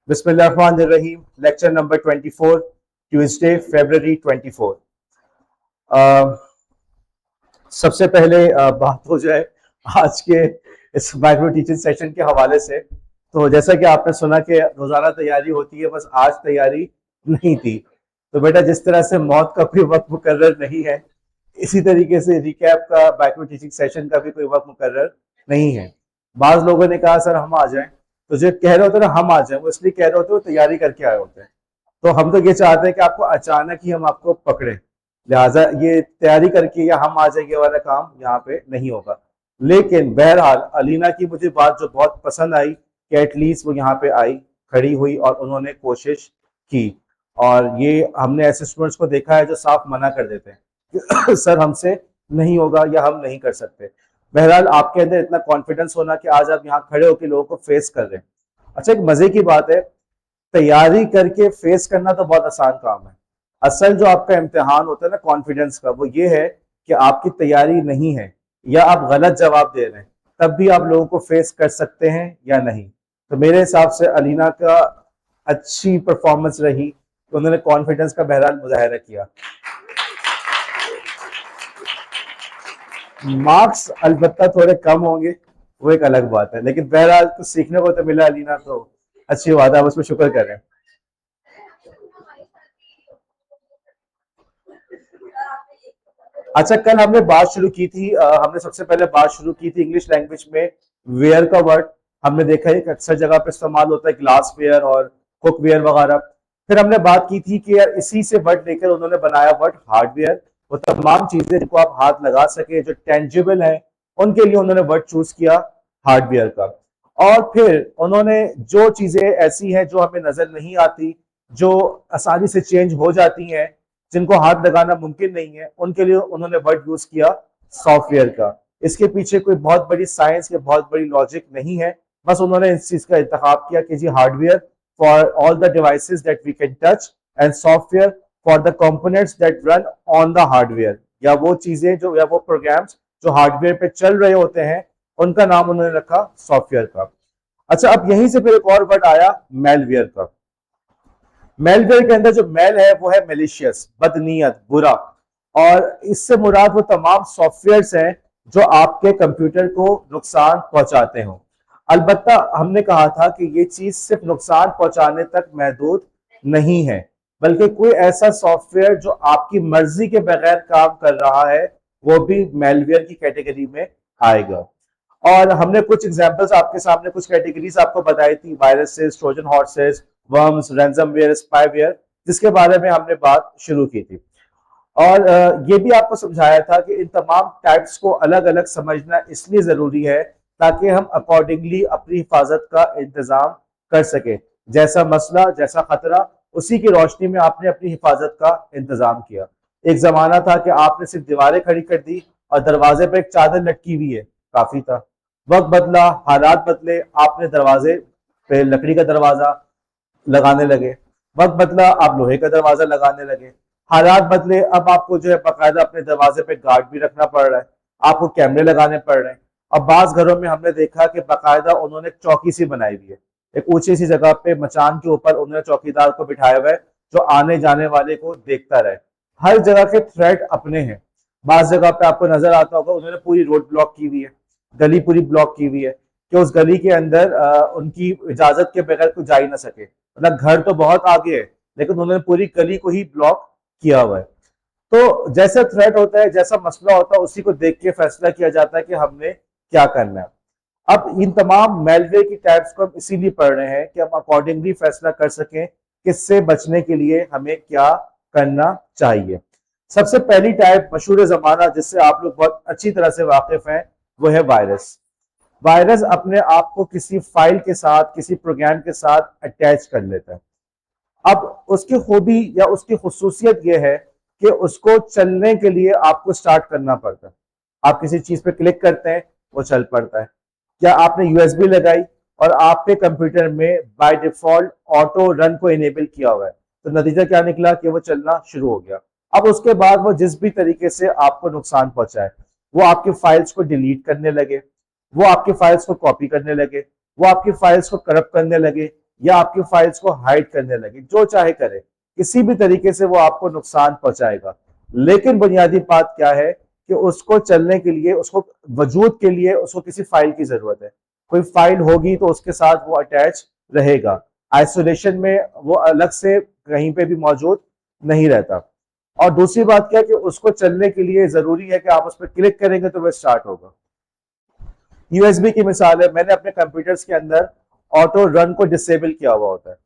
बिस्मिल्लाहिर्रहमानिर्रहीम। Lecture number 24, Tuesday फरवरी 24। सबसे पहले बात हो जाए आज के इस माइक्रो टीचिंग सेशन के हवाले से। तो जैसा कि आपने सुना कि रोजाना तैयारी होती है, बस आज तैयारी नहीं थी। तो बेटा, जिस तरह से मौत का कोई वक्त मुकर्रर नहीं है, इसी तरीके से रिकैप का माइक्रो टीचिंग सेशन का भी कोई वक्त मुकर्रर नहीं है। बाज लोगों ने कहा सर हम आ जाएं, तो जो कह रहे होते ना हम आ जाएं, वो इसलिए कह रहे होते वो तैयारी करके आए होते हैं। तो हम तो ये चाहते हैं कि आपको अचानक ही हम आपको पकड़े, लिहाजा ये तैयारी करके या हम आ जाएंगे वाला काम यहाँ पे नहीं होगा। लेकिन बहरहाल अलीना की मुझे बात जो बहुत पसंद आई कि एटलीस्ट वो यहाँ पे आई, खड़ी हुई और उन्होंने कोशिश की। और ये हमने ऐसे स्टूडेंट्स को देखा है जो साफ मना कर देते हैं कि सर हमसे नहीं होगा या हम नहीं कर सकते। बहरहाल आपके अंदर इतना कॉन्फिडेंस होना कि आज आप यहाँ खड़े होकर लोगों को फेस कर रहे हैं। अच्छा, एक मजे की बात है, तैयारी करके फेस करना तो बहुत आसान काम है। असल जो आपका इम्तिहान होता है ना कॉन्फिडेंस का, वो ये है कि आपकी तैयारी नहीं है या आप गलत जवाब दे रहे हैं, तब भी आप लोगों को फेस कर सकते हैं या नहीं। तो मेरे हिसाब से अलीना का अच्छी परफॉर्मेंस रही, तो उन्होंने कॉन्फिडेंस का बहरहाल मुजाहरा किया। मार्क्स अलबत्ता थोड़े कम होंगे, वो एक अलग बात है, लेकिन बहरहाल कुछ सीखने को तो मिला अलीना, तो अच्छी बात है, उसमें शुक्र करें। अच्छा, कल हमने बात शुरू की थी, हमने सबसे पहले बात शुरू की थी इंग्लिश लैंग्वेज में वेयर का वर्ड। हमने देखा है कि अक्सर जगह पे इस्तेमाल होता है, ग्लास वेयर और कुक वेयर वगैरह। फिर हमने बात की थी कि यार इसी से वर्ड लेकर उन्होंने बनाया वर्ड हार्डवेयर। वो तमाम चीजें जिनको आप हाथ लगा सके, जो टेंजिबल है, उनके लिए उन्होंने वर्ड चूज किया हार्डवेयर का। और फिर उन्होंने जो चीजें ऐसी हैं जो हमें नजर नहीं आती, जो आसानी से चेंज हो जाती हैं, जिनको हाथ लगाना मुमकिन नहीं है, उनके लिए उन्होंने वर्ड यूज किया सॉफ्टवेयर का। इसके पीछे कोई बहुत बड़ी साइंस या बहुत बड़ी लॉजिक नहीं है, बस उन्होंने इस चीज का इंतखाब किया कि जी hardware for all the devices that we can touch and software for the components that run on the hardware, या वो चीजें जो या वो प्रोग्राम्स जो हार्डवेयर पे चल रहे होते हैं, उनका नाम उन्होंने रखा सॉफ्टवेयर का। अच्छा, अब यहीं से फिर एक और वर्ड आया मेलवेयर का। मेलवेयर के अंदर जो मेल है वो है मेलिशियस, बदनीयत, बुरा। और इससे मुराद वो तमाम सॉफ्टवेयर्स हैं जो आपके कंप्यूटर को नुकसान पहुंचाते हो। अलबत्ता हमने कहा था कि ये चीज सिर्फ नुकसान पहुंचाने तक महदूद नहीं है, बल्कि कोई ऐसा सॉफ्टवेयर जो आपकी मर्जी के बगैर काम कर रहा है, वो भी मेलवेयर की कैटेगरी में आएगा। और हमने कुछ एग्जांपल्स आपके सामने, कुछ कैटेगरीज आपको बताई थी, viruses, Trojan horses, worms, ransomware, spyware, जिसके बारे में हमने बात शुरू की थी। और ये भी आपको समझाया था कि इन तमाम टाइप्स को अलग अलग समझना इसलिए जरूरी है ताकि हम अकॉर्डिंगली अपनी हिफाजत का इंतजाम कर सके। जैसा मसला, जैसा खतरा, उसी की रोशनी में आपने अपनी हिफाजत का इंतजाम किया। एक जमाना था कि आपने सिर्फ दीवारें खड़ी कर दी और दरवाजे पर एक चादर लटकी हुई है, काफी था। वक्त बदला, हालात बदले, आपने दरवाजे पे लकड़ी का दरवाजा लगाने लगे। वक्त बदला, आप लोहे का दरवाजा लगाने लगे। हालात बदले, अब आपको जो है बाकायदा अपने दरवाजे पे गार्ड भी रखना पड़ रहा है, आपको कैमरे लगाने पड़ रहे हैं। अब बाज घरों में हमने देखा कि बाकायदा उन्होंने चौकी सी बनाई हुई है, एक ऊंची सी जगह पे मचान के ऊपर उन्होंने चौकीदार को बिठाया हुआ है जो आने जाने वाले को देखता रहे। हर जगह के थ्रेट अपने हैं। बाज जगह पे आपको नजर आता होगा उन्होंने पूरी रोड ब्लॉक की हुई है, गली पूरी ब्लॉक की हुई है कि उस गली के अंदर उनकी इजाजत के बगैर कोई जा ही ना सके। मतलब घर तो बहुत आगे है, लेकिन उन्होंने पूरी गली को ही ब्लॉक किया हुआ है। तो जैसा थ्रेट होता है, जैसा मसला होता है, उसी को देख के फैसला किया जाता है कि हमने क्या करना है। अब इन तमाम मेलवेयर की टाइप्स को हम इसीलिए पढ़ रहे हैं कि हम अकॉर्डिंगली फैसला कर सकें किससे बचने के लिए हमें क्या करना चाहिए। सबसे पहली टाइप मशहूर जमाना जिससे आप लोग बहुत अच्छी तरह से वाकिफ हैं, वो है वायरस। वायरस अपने आप को किसी फाइल के साथ, किसी प्रोग्राम के साथ अटैच कर लेता है। अब उसकी खूबी या उसकी खुसूसियत यह है कि उसको चलने के लिए आपको स्टार्ट करना पड़ता है। आप किसी चीज पे क्लिक करते हैं, वो चल पड़ता है। या आपने यूएसबी लगाई और आपके कंप्यूटर में बाय डिफॉल्ट ऑटो रन को इनेबल किया हुआ है, तो नतीजा क्या निकला कि वो चलना शुरू हो गया। अब उसके बाद वो जिस भी तरीके से आपको नुकसान पहुंचाए, वो आपकी फाइल्स को डिलीट करने लगे, वो आपकी फाइल्स को कॉपी करने लगे, वो आपकी फाइल्स को करप्ट करने लगे, या आपकी फाइल्स को हाइड करने लगे, जो चाहे करे, किसी भी तरीके से वो आपको नुकसान पहुंचाएगा। लेकिन बुनियादी बात क्या है कि उसको चलने के लिए, उसको वजूद के लिए उसको किसी फाइल की जरूरत है। कोई फाइल होगी तो उसके साथ वो अटैच रहेगा। आइसोलेशन में वो अलग से कहीं पे भी मौजूद नहीं रहता। और दूसरी बात क्या है कि उसको चलने के लिए जरूरी है कि आप उस पर क्लिक करेंगे तो वह स्टार्ट होगा। यूएसबी की मिसाल है, मैंने अपने कंप्यूटर्स के अंदर ऑटो रन को डिसेबल किया हुआ होता है,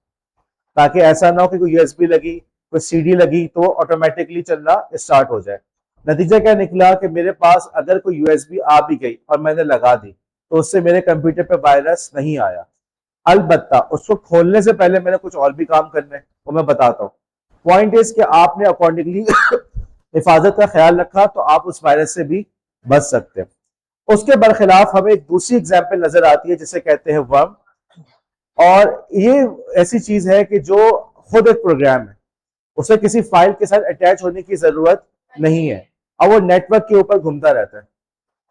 ताकि ऐसा ना हो कि कोई यूएसबी लगी, कोई सीडी लगी तो ऑटोमेटिकली चलना स्टार्ट हो जाए। नतीजा क्या निकला कि मेरे पास अगर कोई यूएसबी आ भी गई और मैंने लगा दी तो उससे मेरे कंप्यूटर पे वायरस नहीं आया। अलबत्ता उसको खोलने से पहले मैंने कुछ और भी काम करने हैं, वो मैं बताता हूँ। पॉइंट इज कि आपने अकॉर्डिंगली हिफाजत का ख्याल रखा तो आप उस वायरस से भी बच सकते हैं। उसके बरखिलाफ हमें एक दूसरी एग्जाम्पल नजर आती है जिसे कहते हैं वर्म। और ये ऐसी चीज है कि जो खुद एक प्रोग्राम है, उसे किसी फाइल के साथ अटैच होने की जरूरत नहीं है और वो नेटवर्क के ऊपर घूमता रहता है।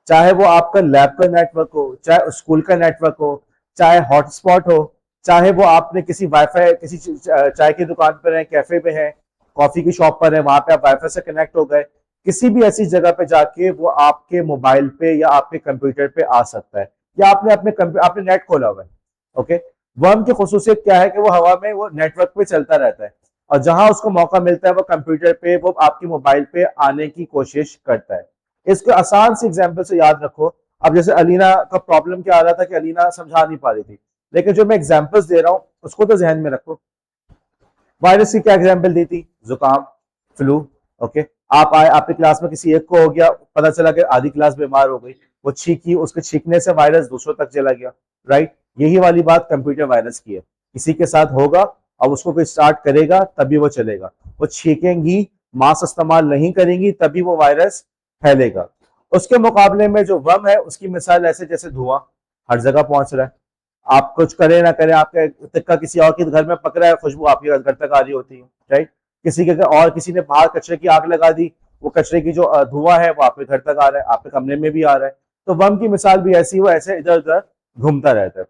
चाहे वो आपका लैब का नेटवर्क हो, चाहे स्कूल का नेटवर्क हो, चाहे हॉटस्पॉट हो, चाहे वो आपने किसी वाईफाई, किसी चाय की दुकान पर है, कैफे पे है, कॉफी की शॉप पर है, वहां पे आप वाईफाई से कनेक्ट हो गए, किसी भी ऐसी जगह पे जाके वो आपके मोबाइल पे या आपके कंप्यूटर पे आ सकता है, या आपने आपने नेट खोला हुआ है। ओके। वर्म की खुसूसियत क्या है कि वो हवा में, वो नेटवर्क पे चलता रहता है और जहां उसको मौका मिलता है वो कंप्यूटर पे, वो आपकी मोबाइल पे आने की कोशिश करता है। इसको आसान सी एग्जांपल से याद रखो। अब जैसे अलीना का प्रॉब्लम क्या आ रहा था कि अलीना समझा नहीं पा रही थी, लेकिन जो मैं एग्जांपल्स दे रहा हूं उसको तो जहन में रखो। वायरस की क्या एग्जांपल दी थी? जुकाम, फ्लू। ओके। आप आए, आपकी क्लास में किसी एक को हो गया, पता चला कि आधी क्लास बीमार हो गई, वो छींकी, उसके छींकने से वायरस दूसरों तक चला गया। राइट। यही वाली बात कंप्यूटर वायरस की है। किसी के साथ होगा और उसको कोई स्टार्ट करेगा तभी वो चलेगा। वो छींकेंगी, मास्क इस्तेमाल नहीं करेंगी, तभी वो वायरस फैलेगा। उसके मुकाबले में जो वर्म है उसकी मिसाल ऐसे जैसे धुआं हर जगह पहुंच रहा है। आप कुछ करें ना करें, आपका तिक्का किसी और के घर में पकड़ा है, खुशबू आपके घर तक आ रही होती है। राइट। किसी के और किसी ने बाहर कचरे की आग लगा दी, वो कचरे की जो धुआं है वो आपके घर तक आ रहा है, आपके कमरे में भी आ रहा है। तो वर्म की मिसाल भी ऐसी, वो ऐसे इधर उधर घूमता रहता है।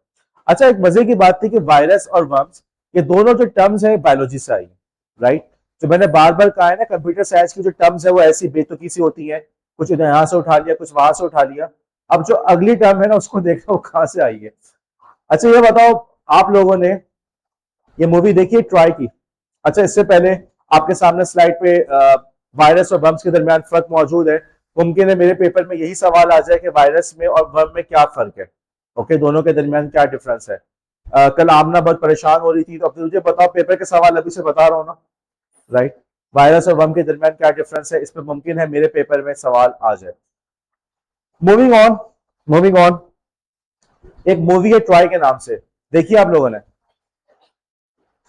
अच्छा, एक मजे की बात थी कि वायरस और वर्म्स, ये दोनों जो टर्म्स है बायोलॉजी से आई। राइट। जो मैंने बार बार कहा है ना, कंप्यूटर साइंस की जो टर्म्स है वो ऐसी बेतुकी सी होती है, कुछ यहाँ से उठा लिया, कुछ वहां से उठा लिया। अब जो अगली टर्म है ना, उसको देखो वो कहां से आई है। अच्छा ये बताओ, आप लोगों ने ये मूवी देखी है ट्राई की? अच्छा, इससे पहले आपके सामने स्लाइड पे वायरस और वर्म्स के दरमियान फर्क मौजूद है। मुमकिन है मेरे पेपर में यही सवाल आ जाए कि वायरस में और वर्म में क्या फर्क है। ओके, दोनों के दरमियान क्या डिफरेंस है। कल आमना बहुत परेशान हो रही थी, तो अब तुझे बताओ, पेपर के सवाल अभी से बता रहा हूँ ना। राइट। वायरस और वर्म के दरमियान क्या डिफरेंस है, इस पर मुमकिन है मेरे पेपर में सवाल आ जाए। Moving on, moving on. एक मूवी है ट्राई के नाम से, देखिए आप लोगों ने?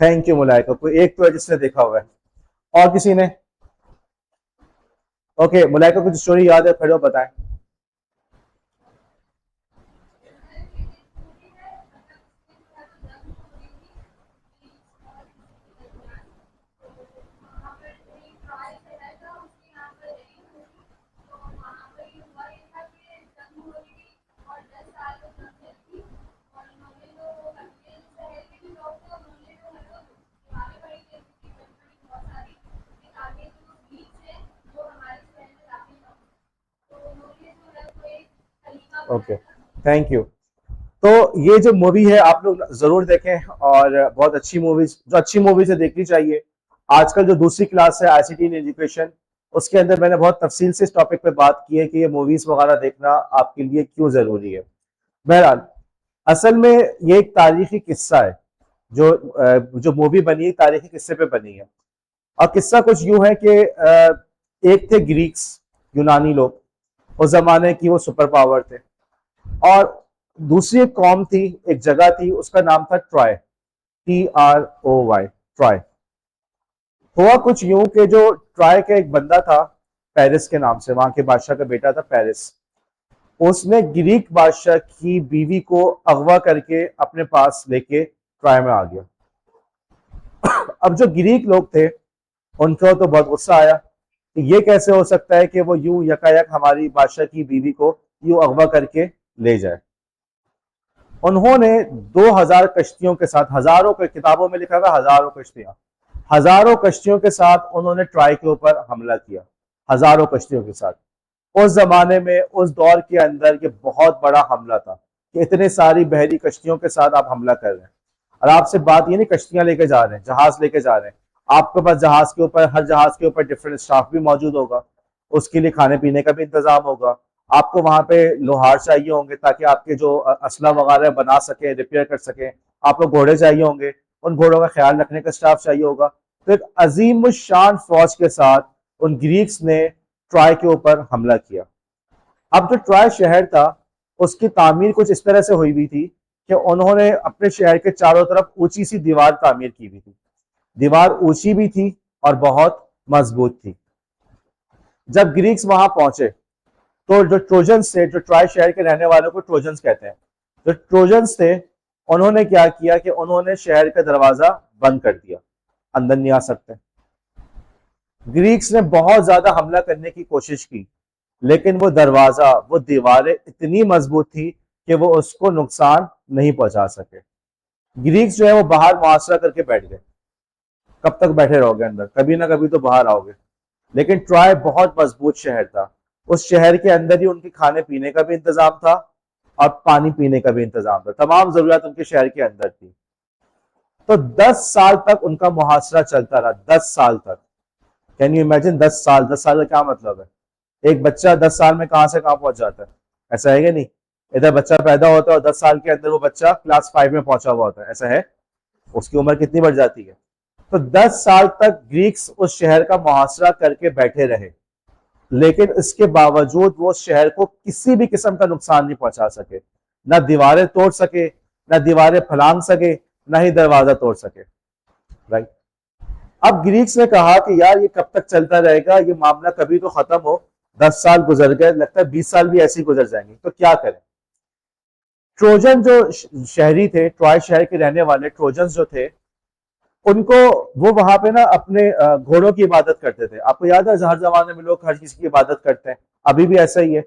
थैंक यू मुलायका, कोई एक तो है जिसने देखा हुआ है, और किसी ने? ओके, मुलायका कुछ स्टोरी याद है, खड़े हो बताएं। Okay, thank you. तो ये जो मूवी है आप लोग जरूर देखें, और बहुत अच्छी मूवीज, जो अच्छी मूवीज है देखनी चाहिए। आजकल जो दूसरी क्लास है आईसीटी इन एजुकेशन, उसके अंदर मैंने बहुत तफसील से इस टॉपिक पे बात की है कि ये मूवीज वगैरह देखना आपके लिए क्यों जरूरी है। बहरहाल, असल में ये एक तारीखी किस्सा है। जो मूवी बनी है तारीखी किस्से पे बनी है। और किस्सा कुछ यूं है कि एक थे ग्रीक्स, यूनानी लोग, उस जमाने की वो सुपर पावर थे। और दूसरी एक कौम थी, एक जगह थी, उसका नाम था ट्रॉय, TROY, ट्रॉय। हुआ कुछ यूं कि जो ट्रॉय का एक बंदा था, पेरिस के नाम से, वहां के बादशाह का बेटा था पेरिस, उसने ग्रीक बादशाह की बीवी को अगवा करके अपने पास लेके ट्रॉय में आ गया। अब जो ग्रीक लोग थे उनको तो बहुत गुस्सा आया कि ये कैसे हो सकता है कि वो यूं यकायक हमारी बादशाह की बीवी को यूं अगवा करके ले जाए। उन्होंने 2000 कश्तियों के साथ, हजारों के किताबों में लिखा था हजारों कश्तियां, हजारों कश्तियों के साथ उन्होंने ट्राई के ऊपर हमला किया, हजारों कश्तियों के साथ। उस जमाने में, उस दौर के अंदर ये बहुत बड़ा हमला था कि इतने सारी बहरी कश्तियों के साथ आप हमला कर रहे हैं। और आपसे बात ये नहीं, कश्तियां लेके जा रहे हैं, जहाज लेके जा रहे हैं, आपके पास जहाज के ऊपर, हर जहाज के ऊपर डिफरेंट स्टाफ भी मौजूद होगा, उसके लिए खाने पीने का भी इंतजाम होगा। आपको वहां पे लोहार चाहिए होंगे ताकि आपके जो असला वगैरह बना सके, रिपेयर कर सके। आपको घोड़े चाहिए होंगे, उन घोड़ों का ख्याल रखने का स्टाफ चाहिए होगा। तो एक अजीम शान फौज के साथ उन ग्रीक्स ने ट्राय के ऊपर हमला किया। अब जो ट्राय शहर था, उसकी तामीर कुछ इस तरह से हुई हुई थी कि उन्होंने अपने शहर के चारों तरफ ऊंची सी दीवार तामीर की हुई थी। दीवार ऊंची भी थी और बहुत मजबूत थी। जब ग्रीक्स वहां पहुंचे तो जो ट्रोजन्स थे, जो ट्राय शहर के रहने वालों को ट्रोजन्स कहते हैं, जो ट्रोजन्स थे, उन्होंने क्या किया कि उन्होंने शहर का दरवाजा बंद कर दिया, अंदर नहीं आ सकते। ग्रीक्स ने बहुत ज्यादा हमला करने की कोशिश की, लेकिन वो दरवाजा, वो दीवारें इतनी मजबूत थी कि वो उसको नुकसान नहीं पहुंचा सके। ग्रीक्स जो है वो बाहर मुहासरा करके बैठ गए। कब तक बैठे रहोगे अंदर, कभी ना कभी तो बाहर आओगे। लेकिन ट्राय बहुत मजबूत शहर था। उस शहर के अंदर ही उनके खाने पीने का भी इंतजाम था और पानी पीने का भी इंतजाम था। तमाम जरूरत उनके शहर के अंदर थी। तो 10 साल तक उनका मुहासरा चलता रहा, 10 साल तक। Can you imagine? 10 साल, 10 साल का क्या मतलब है? एक बच्चा 10 साल में कहां से कहां पहुंच जाता है, ऐसा है कि नहीं? इधर बच्चा पैदा होता है और 10 साल के अंदर वो बच्चा क्लास 5 में पहुंचा हुआ होता है, ऐसा है? उसकी उम्र कितनी बढ़ जाती है? तो 10 साल तक ग्रीक्स उस शहर का मुहासरा करके बैठे रहे, लेकिन इसके बावजूद वो शहर को किसी भी किस्म का नुकसान नहीं पहुंचा सके। ना दीवारें तोड़ सके, ना दीवारें फलांग सके, ना ही दरवाजा तोड़ सके। राइट। अब ग्रीक्स ने कहा कि यार ये कब तक चलता रहेगा, ये मामला कभी तो खत्म हो। 10 साल गुजर गए, लगता है 20 साल भी ऐसे ही गुजर जाएंगे, तो क्या करें? ट्रोजन जो शहरी थे, ट्रॉय शहर के रहने वाले ट्रोजन जो थे, उनको, वो वहां पे ना अपने घोड़ों की इबादत करते थे। आपको याद है हर जमाने में लोग हर किसी की इबादत करते हैं, अभी भी ऐसा ही है।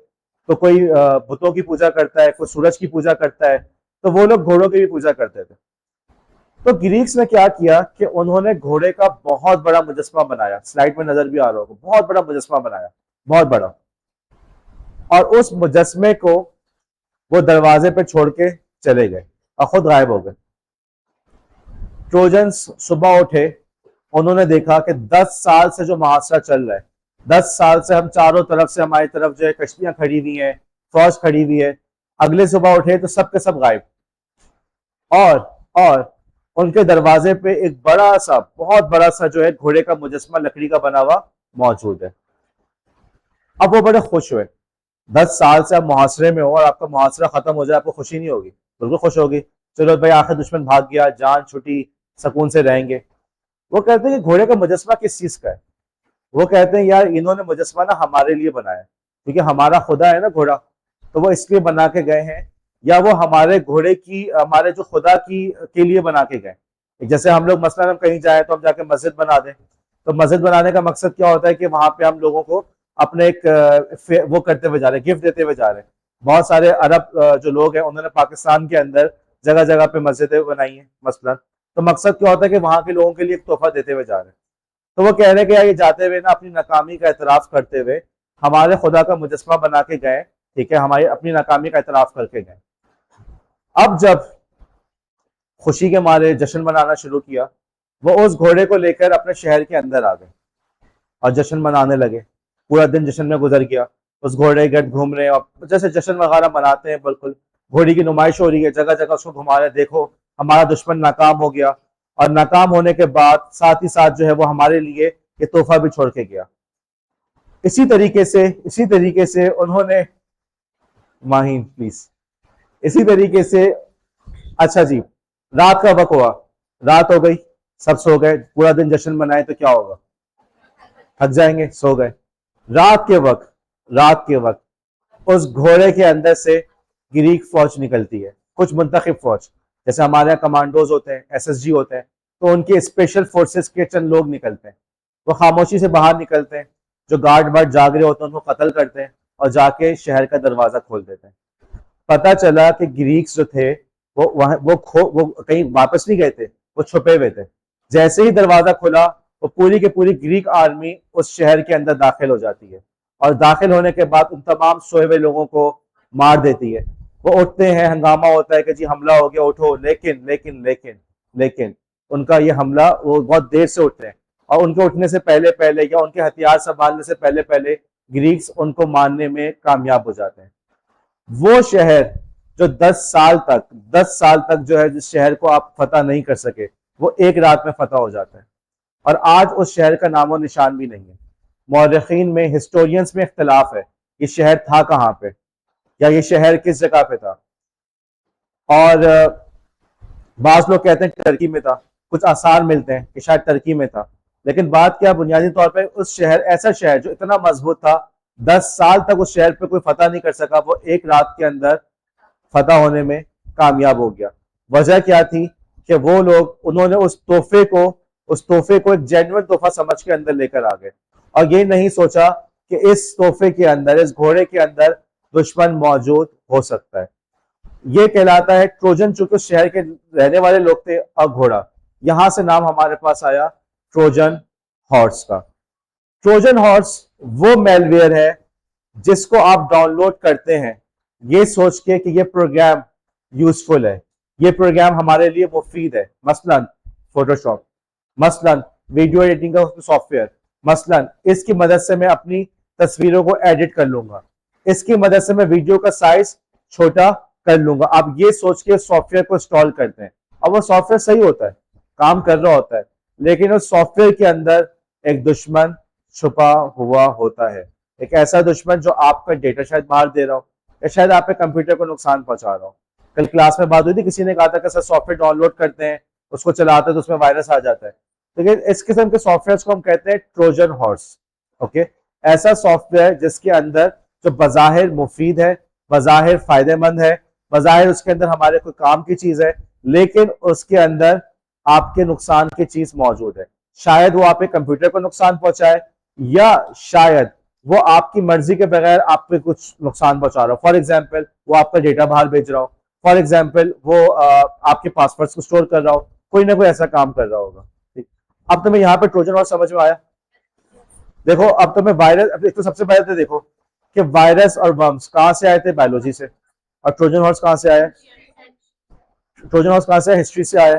तो कोई बुतों की पूजा करता है, कोई सूरज की पूजा करता है, तो वो लोग घोड़ों की भी पूजा करते थे। तो ग्रीक्स ने क्या किया कि उन्होंने घोड़े का बहुत बड़ा मुजस्मा बनाया, स्लाइड में नजर भी आ रहा होगा, बहुत बड़ा मुजस्मा बनाया, बहुत बड़ा। और उस मुजस्मे को वो दरवाजे पे छोड़ के चले गए और खुद गायब हो गए। ट्रोजन्स सुबह उठे, उन्होंने देखा कि 10 साल से जो मुहासरा चल रहा है, 10 साल से हम चारों तरफ से, हमारी तरफ जो है कश्तियां खड़ी हुई हैं, फौज खड़ी हुई है। अगले सुबह उठे तो सब के सब गायब। और उनके दरवाजे पे एक बड़ा सा, बहुत बड़ा सा जो है घोड़े का मुजस्मा लकड़ी का बना हुआ मौजूद है। अब वो बड़े खुश हुए। 10 साल से आप मुहासरे में हो और आपका मुहासरा खत्म हो जाए, आपको खुशी नहीं होगी? बिल्कुल खुश होगी। चलो भाई, आखिर दुश्मन भाग गया, जान छुटी, सुकून से रहेंगे। वो कहते हैं कि घोड़े का मुजस्मा किस चीज का है? वो कहते हैं यार इन्होंने मुजस्मा ना हमारे लिए बनाया, क्योंकि हमारा खुदा है ना घोड़ा, तो वो इसलिए बना के गए हैं। या वो हमारे घोड़े की, हमारे जो खुदा की के लिए बना के गए। जैसे हम लोग मसलन हम कहीं जाए तो हम जाके मस्जिद बना दें, तो मस्जिद बनाने का मकसद क्या होता है कि वहां पे हम लोगों को अपने एक वो करते हुए जा रहे हैं, गिफ्ट देते हुए जा रहे हैं। बहुत सारे अरब जो लोग हैं, उन्होंने पाकिस्तान के अंदर जगह जगह पे मस्जिदें बनाई हैं मसलन। तो मकसद क्या होता है कि वहां के लोगों के लिए एक तोहफा देते हुए जा रहे हैं। तो वो कह रहे हैं कि यार ये जाते हुए ना अपनी नाकामी का एतराफ करते हुए हमारे खुदा का मुजस्मा बना के गए, ठीक है, हमारी अपनी नाकामी का एतराफ करके गए। अब जब खुशी के मारे जश्न मनाना शुरू किया, वो उस घोड़े को लेकर अपने शहर के अंदर आ गए और जश्न मनाने लगे। पूरा दिन जश्न में गुजर गया, उस घोड़े गर्द घूम रहे हैं और जैसे जश्न वगैरह मनाते हैं, बिल्कुल घोड़ी की नुमाइश हो रही है, जगह जगह उसको घुमा रहे, देखो हमारा दुश्मन नाकाम हो गया। और नाकाम होने के बाद साथ ही साथ जो है वो हमारे लिए ये तोहफा भी छोड़ के गया। इसी तरीके से उन्होंने, माहीन प्लीज, इसी तरीके से, अच्छा जी, रात का वक्त हुआ, रात हो गई, सब सो गए, पूरा दिन जश्न मनाए तो क्या होगा, थक जाएंगे, सो गए। रात के वक्त उस घोड़े के अंदर से ग्रीक फौज निकलती है, कुछ मुंतखब फौज, जैसे हमारे यहाँ कमांडोज होते हैं, एसएसजी होते हैं, तो उनके स्पेशल फोर्सेस के चंद लोग निकलते हैं। वो खामोशी से बाहर निकलते हैं, जो गार्ड बार्ड जाग रहे होते हैं उनको कत्ल करते हैं और जाके शहर का दरवाजा खोल देते हैं। पता चला कि ग्रीक्स जो थे वो कहीं वापस नहीं गए थे, वो छुपे हुए थे। जैसे ही दरवाजा खुला, वो पूरी की पूरी ग्रीक आर्मी उस शहर के अंदर दाखिल हो जाती है, और दाखिल होने के बाद उन तमाम सोए हुए लोगों को मार देती है। वो उठते हैं, हंगामा होता है कि जी हमला हो गया, उठो, लेकिन लेकिन लेकिन लेकिन उनका ये हमला, वो बहुत देर से उठते हैं, और उनके उठने से पहले पहले या उनके हथियार संभालने से पहले पहले ग्रीक्स उनको मारने में कामयाब हो जाते हैं। वो शहर जो 10 साल तक जो है, जिस शहर को आप फतह नहीं कर सके, वो एक रात में फतह हो जाता है। और आज उस शहर का नामो निशान भी नहीं है। मौरखीन में, हिस्टोरियंस में इख्तलाफ है, ये शहर था कहाँ पे, या ये शहर किस जगह पे था। और बाज लोग कहते हैं टर्की में था, कुछ आसार मिलते हैं कि शायद टर्की में था। लेकिन बात क्या, बुनियादी तौर पे उस शहर, ऐसा शहर जो इतना मजबूत था, 10 साल तक उस शहर पे कोई फतह नहीं कर सका, वो एक रात के अंदर फतह होने में कामयाब हो गया। वजह क्या थी कि वो लोग, उन्होंने उस तोहफे को एक जेन्युइन तोहफा समझ के अंदर लेकर आ गए, और ये नहीं सोचा कि इस तोहफे के अंदर, इस घोड़े के अंदर दुश्मन मौजूद हो सकता है। ये कहलाता है ट्रोजन। चूंकि उस शहर के रहने वाले लोग थे, और घोड़ा, यहां से नाम हमारे पास आया ट्रोजन हॉर्स का। ट्रोजन हॉर्स वो मेलवेयर है जिसको आप डाउनलोड करते हैं ये सोच के कि ये प्रोग्राम यूजफुल है, ये प्रोग्राम हमारे लिए मुफीद है। मसलन फोटोशॉप, मसलन वीडियो एडिटिंग का सॉफ्टवेयर, मसलन इसकी मदद से मैं अपनी तस्वीरों को एडिट कर लूंगा, इसकी मदद से मैं वीडियो का साइज छोटा कर लूंगा। आप ये सोच के सॉफ्टवेयर को इंस्टॉल करते हैं, और वो सॉफ्टवेयर सही होता है, काम कर रहा होता है, लेकिन उस सॉफ्टवेयर के अंदर एक दुश्मन छुपा हुआ होता है। एक ऐसा दुश्मन जो आपका डेटा शायद बाहर दे रहा हो, या शायद आपके कंप्यूटर को नुकसान पहुंचा रहा हो। कल क्लास में बात हुई थी, किसी ने कहा था कि सर सॉफ्टवेयर डाउनलोड करते हैं, उसको चलाते हैं तो उसमें वायरस आ जाता है। लेकिन इस किस्म के सॉफ्टवेयर को हम कहते हैं ट्रोजन हॉर्स। ओके, ऐसा सॉफ्टवेयर जिसके अंदर, जो बज़ाहिर मुफीद है, बज़ाहिर फायदेमंद है, बज़ाहिर उसके अंदर हमारे कोई काम की चीज है, लेकिन उसके अंदर आपके नुकसान की चीज मौजूद है। शायद वो आपके कंप्यूटर को नुकसान पहुंचाए, या शायद वो आपकी मर्जी के बगैर आप पे कुछ नुकसान पहुंचा रहा हो। फॉर एग्जाम्पल, वो आपका डेटा बाहर भेज रहा हो, फॉर एग्जाम्पल वो आपके पासवर्ड्स को स्टोर कर रहा हो, कोई ना कोई ऐसा काम कर रहा होगा। ठीक, अब तुम्हें यहाँ पे ट्रोजन हॉर्स समझ में आया। देखो अब तुम्हें वायरस, अब एक तो सबसे पहले तो देखो कि वायरस और वर्म्स कहाँ से आए थे, बायोलॉजी से। और ट्रोजन हॉर्स कहाँ से आया, ट्रोजन हॉर्स कहाँ से आया, हिस्ट्री से आया।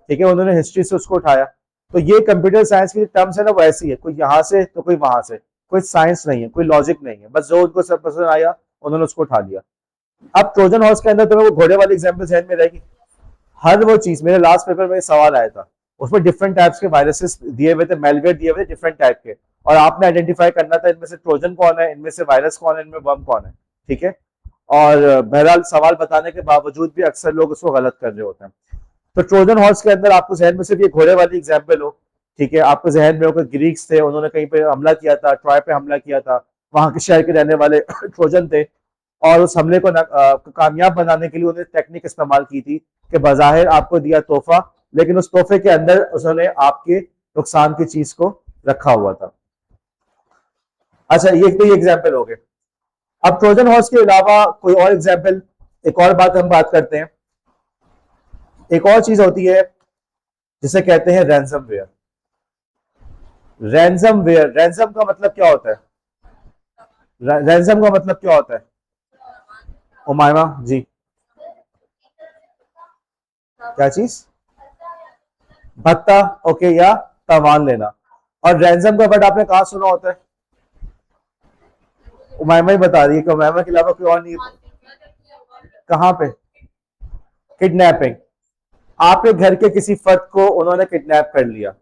ठीक है, उन्होंने हिस्ट्री से उसको उठाया। तो ये कंप्यूटर साइंस की टर्म्स है ना, वो ऐसी है, कोई यहाँ से तो कोई वहां से, कोई साइंस नहीं है, कोई लॉजिक नहीं है, बस जो उनको सब पसंद आया उन्होंने उसको उठा लिया। अब ट्रोजन हॉर्स के अंदर तुम्हें वो घोड़े वाली एग्जाम्पल ध्यान में रहेगी। हर वो चीज, मेरे लास्ट पेपर में सवाल आया था, उसमें डिफरेंट टाइप्स के वायरसेस दिए हुए थे, मेलवेयर दिए हुए थे डिफरेंट टाइप के, और आपने आइडेंटिफाई करना था इनमें से ट्रोजन कौन है, इनमें से वायरस कौन है, इनमें वर्म कौन है। ठीक है, और बहरहाल सवाल बताने के बावजूद भी अक्सर लोग उसको गलत कर रहे होते हैं। तो ट्रोजन हॉर्स के अंदर आपको जहन में सिर्फ ये घोड़े वाली एग्जाम्पल हो, ठीक है, आपको जहन में हो कि ग्रीक्स थे, उन्होंने कहीं पे हमला किया था, ट्रॉय पे हमला किया था, वहां के शहर के रहने वाले ट्रोजन थे, और उस हमले को कामयाब बनाने के लिए उन्होंने टेक्निक इस्तेमाल की थी कि बज़ाहिर आपको दिया तोहफा, लेकिन उस तोहफे के अंदर उन्होंने आपके नुकसान की चीज को रखा हुआ था। अच्छा, ये तो ये एग्जाम्पल हो गए। अब ट्रोजन हॉर्स के अलावा कोई और एग्जाम्पल, एक और बात हम बात करते हैं। एक और चीज होती है जिसे कहते हैं रैंसमवेयर। रैंसमवेयर, रैंसम का मतलब क्या होता है, रैंसम का मतलब क्या होता है उमायमा जी, क्या चीज, भत्ता, ओके, या तावान लेना। और रैंसम का वर्ड आपने कहा सुना होता है, उमायमा ही बता रही है कि उमायमा के अलावा कोई और नहीं। कहाँ पे, किडनैपिंग, आपके घर के किसी फर्द को उन्होंने किडनैप कर लिया।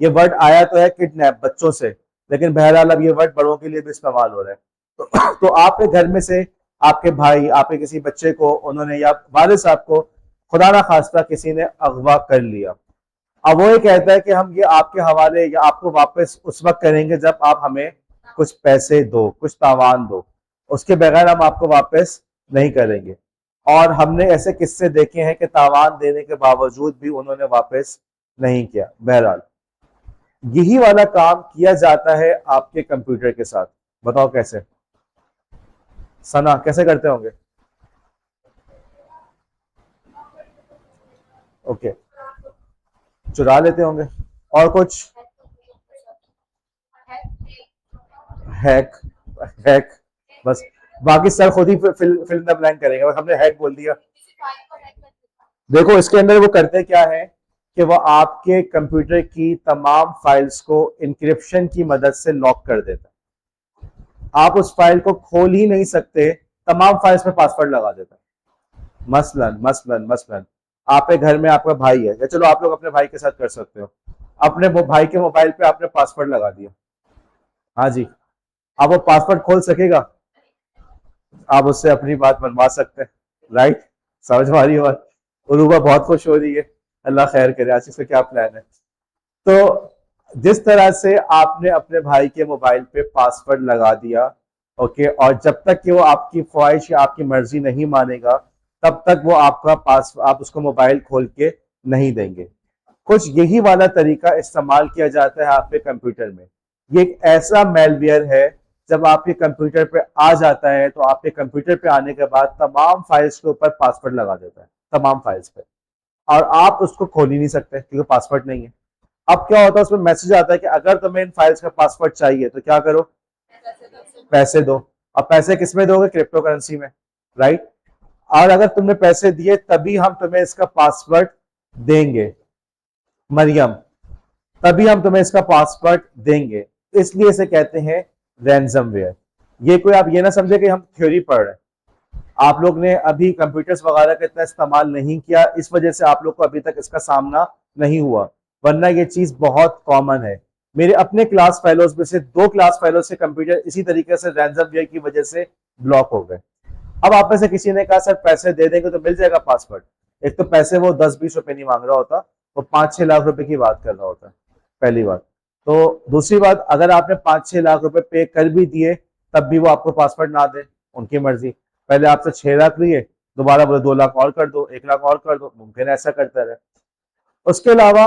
ये वर्ड आया तो है किडनैप, बच्चों से, लेकिन बहरहाल अब ये वर्ड बड़ों के लिए भी इस्तेमाल हो रहा है। तो आपके घर में से आपके भाई, आपके किसी बच्चे को उन्होंने, या वालिद साहब को खुदा ना खास्ता किसी ने अगवा कर लिया। अब वो ये कहता है कि हम ये आपके हवाले, या आपको वापस उस वक्त करेंगे जब आप हमें कुछ पैसे दो, कुछ तावान दो, उसके बगैर हम आपको वापस नहीं करेंगे। और हमने ऐसे किस्से देखे हैं कि तावान देने के बावजूद भी उन्होंने वापस नहीं किया। बहरहाल यही वाला काम किया जाता है आपके कंप्यूटर के साथ। बताओ कैसे, सना कैसे करते होंगे। ओके, चुरा लेते होंगे। और कुछ? हैक, हैक, बस। बाकी सर खुद ही फिल्म द ब्लैंक करेंगे, बस हमने हैक बोल दिया। देखो इसके अंदर वो करते क्या है कि वो आपके कंप्यूटर की तमाम फाइल्स को इंक्रिप्शन की मदद से लॉक कर देता है। आप उस फाइल को खोल ही नहीं सकते, तमाम फाइल्स में पासवर्ड लगा देता है। मसलन मसलन मसलन आपके घर में आपका भाई है, या चलो आप लोग अपने भाई के साथ कर सकते हो, अपने भाई के मोबाइल पे आपने पासवर्ड लगा दिया, हाँ जी, अब वो पासवर्ड खोल सकेगा? आप उससे अपनी बात मनवा सकते हैं, राइट? समझ में आ रही है बात? उरूबा बहुत खुश हो रही है, अल्लाह खैर करे। आज इसका क्या प्लान है? तो जिस तरह से आपने अपने भाई के मोबाइल पे पासवर्ड लगा दिया, ओके, और जब तक कि वो आपकी ख्वाहिश या आपकी मर्जी नहीं मानेगा, तब तक वो आपका पास आप उसको मोबाइल खोल के नहीं देंगे। कुछ यही वाला तरीका इस्तेमाल किया जाता है आपके कंप्यूटर में। ये एक ऐसा मेलवेयर है, जब आपके कंप्यूटर पे आ जाता है तो आपके कंप्यूटर पे आने के बाद तमाम फाइल्स के ऊपर पासवर्ड लगा देता है, तमाम फाइल्स पे, और आप उसको खोल ही नहीं सकते क्योंकि पासवर्ड नहीं है। अब क्या होता है, उसमें मैसेज आता है कि अगर तुम्हें इन फाइल्स का पासवर्ड चाहिए तो क्या करो, पैसे दो। अब पैसे किस में दोगे? क्रिप्टो करेंसी में, राइट? और अगर तुमने पैसे दिए तभी हम तुम्हें इसका पासवर्ड देंगे, मरियम, तभी हम तुम्हें इसका पासवर्ड देंगे। इसलिए इसे कहते हैं रैंसमवेयर। ये कोई आप ये ना समझे कि हम थ्योरी पढ़ रहे हैं। आप लोग ने अभी कंप्यूटर्स वगैरह का इतना इस्तेमाल नहीं किया, इस वजह से आप लोग को अभी तक इसका सामना नहीं हुआ, वरना ये चीज बहुत कॉमन है। मेरे अपने क्लास फेलोज में से 2 क्लास फेलो से कंप्यूटर इसी तरीके से रैंसमवेयर की वजह से ब्लॉक हो गए। अब आप में से किसी ने कहा सर पैसे दे देंगे तो मिल जाएगा पासवर्ड। एक तो पैसे वो 10-20 रुपए नहीं मांग रहा होता, वो 5-6 लाख रुपए की बात कर रहा होता है, पहली बात। तो दूसरी बात, अगर आपने 5-6 लाख रुपए पे कर भी दिए तब भी वो आपको पासवर्ड ना दे, उनकी मर्जी। पहले आपसे 6 लाख लिए, दोबारा बोले 2 लाख और कर दो, 1 लाख और कर दो, मुमकिन ऐसा करता रहे। उसके अलावा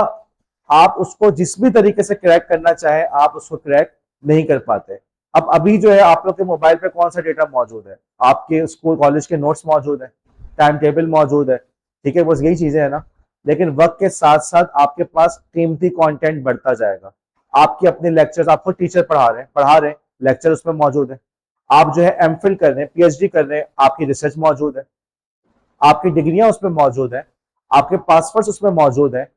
आप उसको जिस भी तरीके से क्रैक करना चाहे आप उसको क्रैक नहीं कर पाते। अब अभी जो है आप लोग के मोबाइल पे कौन सा डेटा मौजूद है? आपके स्कूल कॉलेज के नोट्स मौजूद है, टाइम टेबल मौजूद है, ठीक है, बस यही चीजें है ना। लेकिन वक्त के साथ साथ आपके पास कीमती कंटेंट बढ़ता जाएगा। आपके अपने लेक्चर्स, आपको टीचर पढ़ा रहे हैं, लेक्चर उसमें मौजूद है। आप जो है एमफिल कर रहे हैं, पीएचडी कर रहे हैं, आपकी रिसर्च मौजूद है, आपकी डिग्रियां उसमें मौजूद है, आपके पासवर्ड्स उसमें मौजूद है।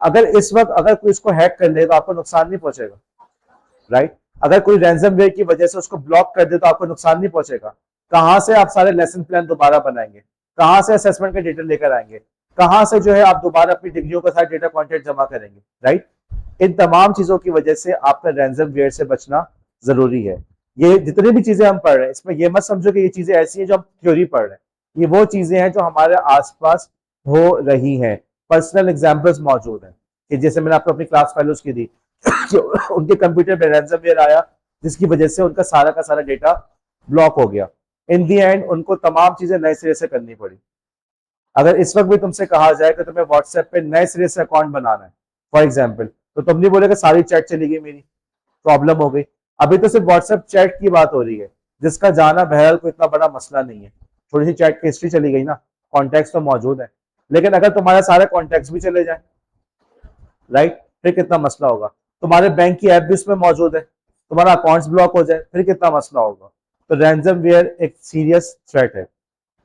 अगर इस वक्त अगर कोई इसको हैक कर ले तो आपको नुकसान नहीं पहुंचेगा, राइट? अगर कोई रैंसमवेयर की वजह से उसको ब्लॉक कर दे तो आपको नुकसान नहीं पहुंचेगा। कहां से आप सारे लेसन प्लान दोबारा बनाएंगे? कहां से असेसमेंट के डेटा लेकर आएंगे? कहां से जो है आप दोबारा अपनी डिग्रियों का सारा डेटा कॉन्टेंट जमा करेंगे, राइट? इन तमाम चीजों की वजह से आपका रैंसमवेयर से बचना जरूरी है। ये जितनी भी चीजें हम पढ़ रहे हैं, इसमें ये मत समझो कि ये चीजें ऐसी हैं जो हम थ्योरी पढ़ रहे हैं। ये वो चीजें हैं जो हमारे आसपास हो रही हैं। पर्सनल एग्जांपल्स मौजूद हैं कि जैसे मैंने आपको अपनी क्लास फेलोज की दी उनके कंप्यूटर पे रैंसमवेयर आया, जिसकी वजह से उनका सारा का सारा डेटा ब्लॉक हो गया। इन दी एंड उनको तमाम चीजें नए सिरे से करनी पड़ी। अगर इस वक्त भी तुमसे कहा जाए कि तुम्हें व्हाट्सएप पे नए सिरे से अकाउंट बनाना है फॉर एग्जाम्पल, तो तुम नहीं बोलेगा सारी चैट चली गई, मेरी प्रॉब्लम हो गई। अभी तो सिर्फ व्हाट्सएप चैट की बात हो रही है, जिसका जाना बहरहाल कोई इतना बड़ा मसला नहीं है। थोड़ी सी चैट की हिस्ट्री चली गई ना, कॉन्टेक्ट तो मौजूद है। लेकिन अगर तुम्हारे सारे कॉन्टेक्ट भी चले जाए, राइट, फिर कितना मसला होगा। तुम्हारे बैंक की ऐप भी उसमें मौजूद है, तुम्हारा अकाउंट्स ब्लॉक हो जाए फिर कितना मसला होगा। तो रैंसमवेयर एक सीरियस थ्रेट है।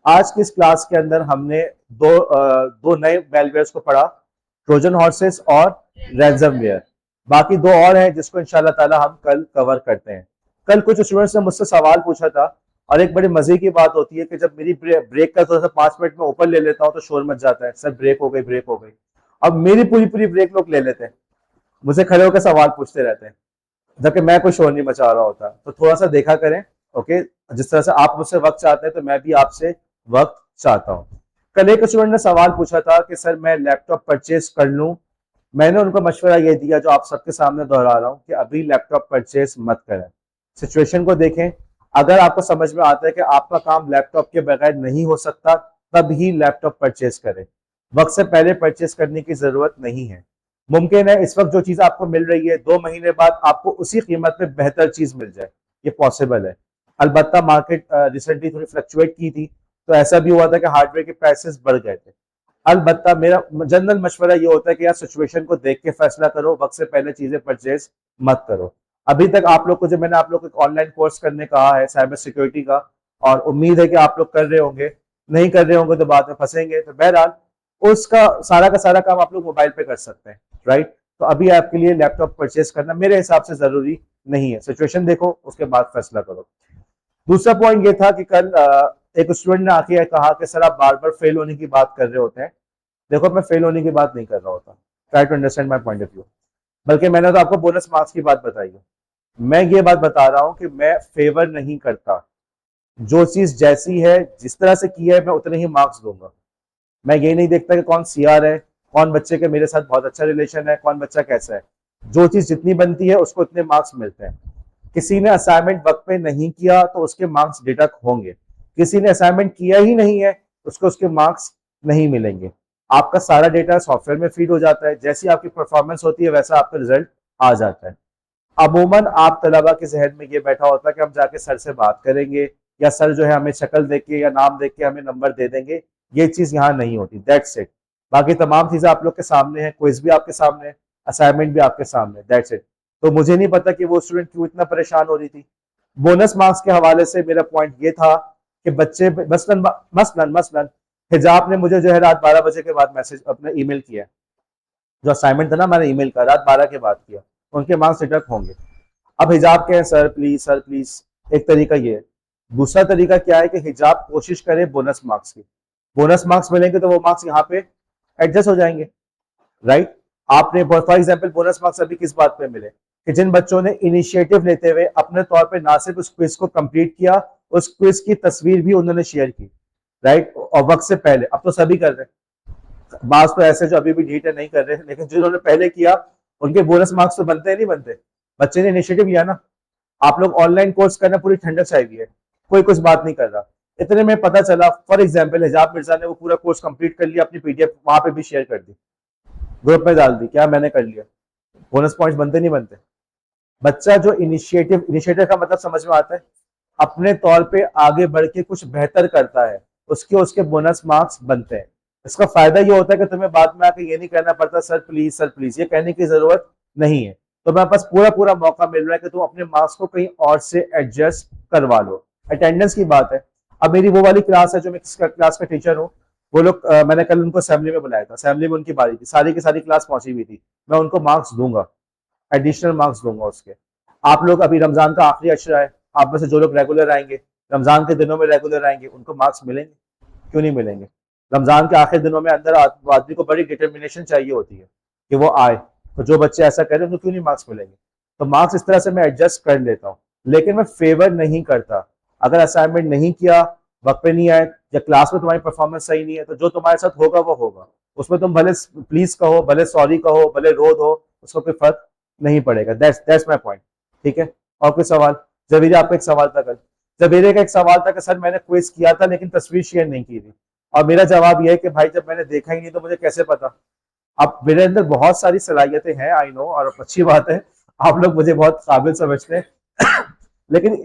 आज की इस क्लास के अंदर हमने दो नए मेलवेयर्स को पढ़ा, ट्रोजन हॉर्सेस और रैंसमवेयर। बाकी 2 और हैं जिसको इंशाल्लाह ताला हम कल कवर करते हैं। कल कुछ स्टूडेंट्स ने मुझसे सवाल पूछा था, और एक बड़ी मजे की बात होती है कि जब मेरी ब्रेक का थोड़ा सा 5 मिनट में ऊपर ले लेता हूँ तो शोर मच जाता है, सर ब्रेक हो गई, ब्रेक हो गई। अब मेरी पूरी पूरी ब्रेक लोग ले लेते हैं, मुझे खड़े होकर सवाल पूछते रहते हैं, जबकि मैं कोई शोर नहीं मचा रहा होता। तो थोड़ा सा देखा करें, ओके? जिस तरह से आप मुझसे वक्त चाहते हैं तो मैं भी आपसे वक्त चाहता हूँ। कल एक स्टूडेंट ने सवाल पूछा था कि सर मैं लैपटॉप परचेज कर लूँ। मैंने उनको मशवरा ये दिया जो आप सबके सामने दोहरा रहा हूँ कि अभी लैपटॉप परचेज मत करें, सिचुएशन को देखें। अगर आपको समझ में आता है कि आपका काम लैपटॉप के बगैर नहीं हो सकता, तब ही लैपटॉप परचेज करें। वक्त से पहले परचेज करने की जरूरत नहीं है। मुमकिन है इस वक्त जो चीज आपको मिल रही है 2 महीने बाद आपको उसी कीमत में बेहतर चीज मिल जाए, ये पॉसिबल है। अलबत्ता मार्केट रिसेंटली थोड़ी फ्लक्चुएट की थी, तो ऐसा भी हुआ था कि हार्डवेयर के प्राइसेस बढ़ गए थे। अलबत्ता मेरा जनरल मशवरा ये होता है कि यार सिचुएशन को देख के फैसला करो, वक्त से पहले चीजें परचेज मत करो। अभी तक आप लोग को जो मैंने आप लोग को ऑनलाइन कोर्स करने कहा है साइबर सिक्योरिटी का, और उम्मीद है कि आप लोग कर रहे होंगे, नहीं कर रहे होंगे तो बाद में फंसेंगे, तो बहरहाल उसका सारा का सारा काम आप लोग मोबाइल पे कर सकते हैं, राइट। तो अभी आपके लिए लैपटॉप परचेज करना मेरे हिसाब से जरूरी नहीं है, सिचुएशन देखो उसके बाद फैसला करो। दूसरा पॉइंट ये था कि कल एक स्टूडेंट ने आके कहा कि सर आप बार बार फेल होने की बात कर रहे होते हैं। देखो मैं फेल होने की बात नहीं कर रहा होता, try to understand my point of view, बल्कि मैंने तो आपको बोनस मार्क्स की बात बताई है। मैं ये बात बता रहा हूं कि मैं फेवर नहीं करता, जो चीज जैसी है जिस तरह से की है मैं उतने ही मार्क्स दूंगा। मैं ये नहीं देखता कि कौन सीआर है, कौन बच्चे के मेरे साथ बहुत अच्छा रिलेशन है, कौन बच्चा कैसा है। जो चीज जितनी बनती है उसको इतने मार्क्स मिलते हैं। किसी ने असाइनमेंट वक्त पे नहीं किया तो उसके मार्क्स डिडक्ट होंगे, किसी ने असाइनमेंट किया ही नहीं है उसको उसके मार्क्स नहीं मिलेंगे। आपका सारा डेटा सॉफ्टवेयर में फीड हो जाता है, जैसी आपकी परफॉर्मेंस होती है वैसा आपका रिजल्ट आ जाता है। अमूमन आप तलबा के जहन में ये बैठा होता है कि हम जाके सर से बात करेंगे, या सर जो है हमें शक्ल देख के या नाम देख के हमें नंबर दे देंगे। ये चीज यहाँ नहीं होती, दैट्स इट। बाकी तमाम चीजें आप लोग के सामने है, क्विज भी आपके सामने है, असाइनमेंट भी आपके सामने, दैट्स इट। तो मुझे नहीं पता कि वो स्टूडेंट क्यों इतना परेशान हो रही थी। बोनस मार्क्स के हवाले से मेरा पॉइंट ये था कि बच्चे मसलन मसलन मसलन हिजाब ने मुझे जो है रात 12 बजे के बाद मैसेज अपना ईमेल किया, जो असाइनमेंट था ना हमारे ईमेल का, रात 12 के बाद किया, उनके मार्क्स डिडक्ट होंगे। अब हिजाब के हैं सर प्लीज, एक तरीका ये है। दूसरा तरीका क्या है कि हिजाब कोशिश करे बोनस मार्क्स की, बोनस मार्क्स मिलेंगे तो वो मार्क्स यहाँ पे एडजस्ट हो जाएंगे, राइट। आपने फॉर एग्जाम्पल बोनस मार्क्स अभी किस बात पे मिले कि जिन बच्चों ने इनिशिएटिव लेते हुए अपने तौर पे ना सिर्फ उस क्विज को कंप्लीट किया, उस क्विज की तस्वीर भी उन्होंने शेयर की, राइट, और वक्त से पहले। अब तो सभी कर रहे हैं, बास तो ऐसे जो अभी भी ढीठ है नहीं कर रहे, लेकिन जिन्होंने पहले किया उनके बोनस मार्क्स तो बनते हैं नहीं बनते, बच्चे ने इनिशिएटिव लिया ना। आप लोग ऑनलाइन कोर्स करना पूरी ठंडक चाहिए हुई है, कोई कुछ बात नहीं कर रहा। इतने में पता चला फॉर एग्जाम्पल हिजाब मिर्जा ने वो पूरा कोर्स कंप्लीट कर लिया, अपनी पीडीएफ वहां पे भी शेयर कर दी, ग्रुप में डाल दी, क्या मैंने कर लिया। बोनस पॉइंट्स बनते नहीं बनते। बच्चा जो इनिशिएटिव का मतलब समझ में आता है, अपने तौर पे आगे बढ़ के कुछ बेहतर करता है, उसके उसके बोनस मार्क्स बनते हैं। इसका फायदा ये होता है कि तुम्हें बाद में आके ये नहीं कहना पड़ता सर प्लीज, ये कहने की जरूरत नहीं है। तो मेरे पास पूरा पूरा मौका मिल रहा है कि तुम अपने मार्क्स को कहीं और से एडजस्ट करवा लो। अटेंडेंस की बात है, अब मेरी वो वाली क्लास है जो मैं क्लास का टीचर हूँ, वो लोग मैंने कल उनको असेंबली में बुलाया था, असेंबली में उनकी बारी थी, सारी की सारी क्लास पहुंची हुई थी, मैं उनको मार्क्स दूंगा, एडिशनल मार्क्स दूंगा उसके। आप लोग अभी रमजान का आखिरी अशरा है, आप में से जो लोग रेगुलर आएंगे, रमजान के दिनों में रेगुलर आएंगे, उनको मार्क्स मिलेंगे, क्यों नहीं मिलेंगे। रमजान के आखिरी दिनों में अंदर आदमी को बड़ी डिटर्मिनेशन चाहिए होती है कि वो आए, तो जो बच्चे ऐसा करें उनको क्यों नहीं मार्क्स मिलेंगे। तो मार्क्स इस तरह से मैं एडजस्ट कर लेता हूँ, लेकिन मैं फेवर नहीं करता। अगर असाइनमेंट नहीं किया, वक्त पे नहीं आए, या क्लास में तुम्हारी परफॉर्मेंस सही नहीं है, तो जो तुम्हारे साथ होगा वो होगा, उसमें तुम भले प्लीज कहो, भले सॉरी कहो, भले रो दो, उसको कोई फर्क नहीं पड़ेगा। दैट्स माय पॉइंट, ठीक है। और कोई सवाल? जबीरे आपका एक सवाल था कल, जबीरे का एक सवाल था कि सर मैंने क्विज किया था लेकिन तस्वीर शेयर नहीं की थी, और मेरा जवाब यह है कि भाई जब मैंने देखा ही नहीं तो मुझे कैसे पता। अब मेरे अंदर बहुत सारी सलाहियतें हैं, आई नो, और अच्छी बात है, आप लोग मुझे बहुत काबिल समझते हैं लेकिन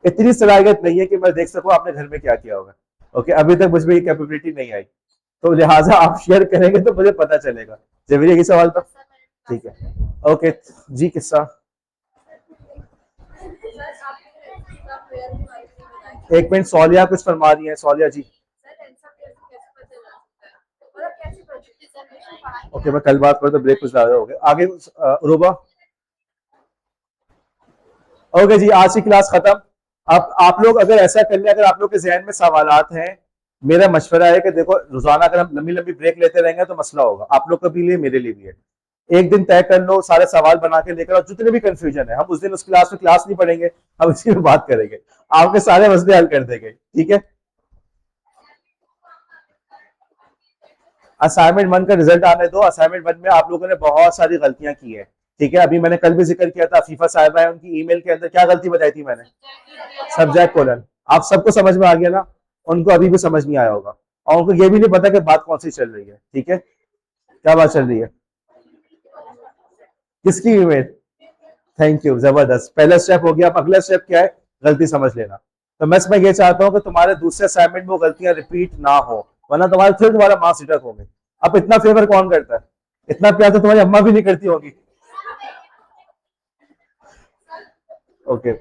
इतनी सलाहियत नहीं है कि मैं देख सकूं आपने घर में क्या किया होगा। ओके, अभी तक मुझ में ये कैपेबिलिटी नहीं आई, तो लिहाजा आप शेयर करेंगे तो मुझे पता चलेगा। जबीर यही सवाल था, ठीक है। ओके जी, किस्सा एक मिनट, सौलिया कुछ फरमा रही है, सौलिया जी। ओके, मैं कल बात करूँ तो ब्रेक कुछ ज्यादा हो गया, आगे रूबा। ओके जी, आज की क्लास खत्म। अब आप लोग अगर ऐसा कर ले, अगर आप लोग के जहन में सवालात हैं, मेरा मशवरा है कि देखो रोजाना अगर हम लंबी लंबी ब्रेक लेते रहेंगे तो मसला होगा, आप लोग के भी लिए, मेरे लिए भी है। एक दिन तय कर लो, सारे सवाल बना के लेकर, और जितने भी कंफ्यूजन है हम उस दिन उस क्लास में क्लास नहीं पढ़ेंगे, हम इसी में बात करेंगे, आपके सारे मसले हल कर देंगे, ठीक है। असाइनमेंट 1 का रिजल्ट आने दो। असाइनमेंट 1 में आप लोगों ने बहुत सारी गलतियां की है, ठीक है। अभी मैंने कल भी जिक्र किया था, अफीफा साहिबा है, उनकी ईमेल के अंदर क्या गलती बताई थी मैंने, सब्जेक्ट कोलन। आप सबको समझ में आ गया ना, उनको अभी भी समझ नहीं आया होगा, और उनको ये भी नहीं पता कि बात कौन सी चल रही है, ठीक है। क्या बात चल रही है, किसकी ईमेल? थैंक यू, जबरदस्त, पहला स्टेप हो गया। अब अगला स्टेप क्या है, गलती समझ लेना। तो मैं ये चाहता हूं कि तुम्हारे दूसरे असाइनमेंट में वो गलतियां रिपीट ना हो, वरना तुम्हारे फिर तुम्हारा मार्क्स डिडक्ट होंगे। अब इतना फेवर कौन करता है? इतना प्यार तो तुम्हारी अम्मा भी नहीं करती होगी। ओके।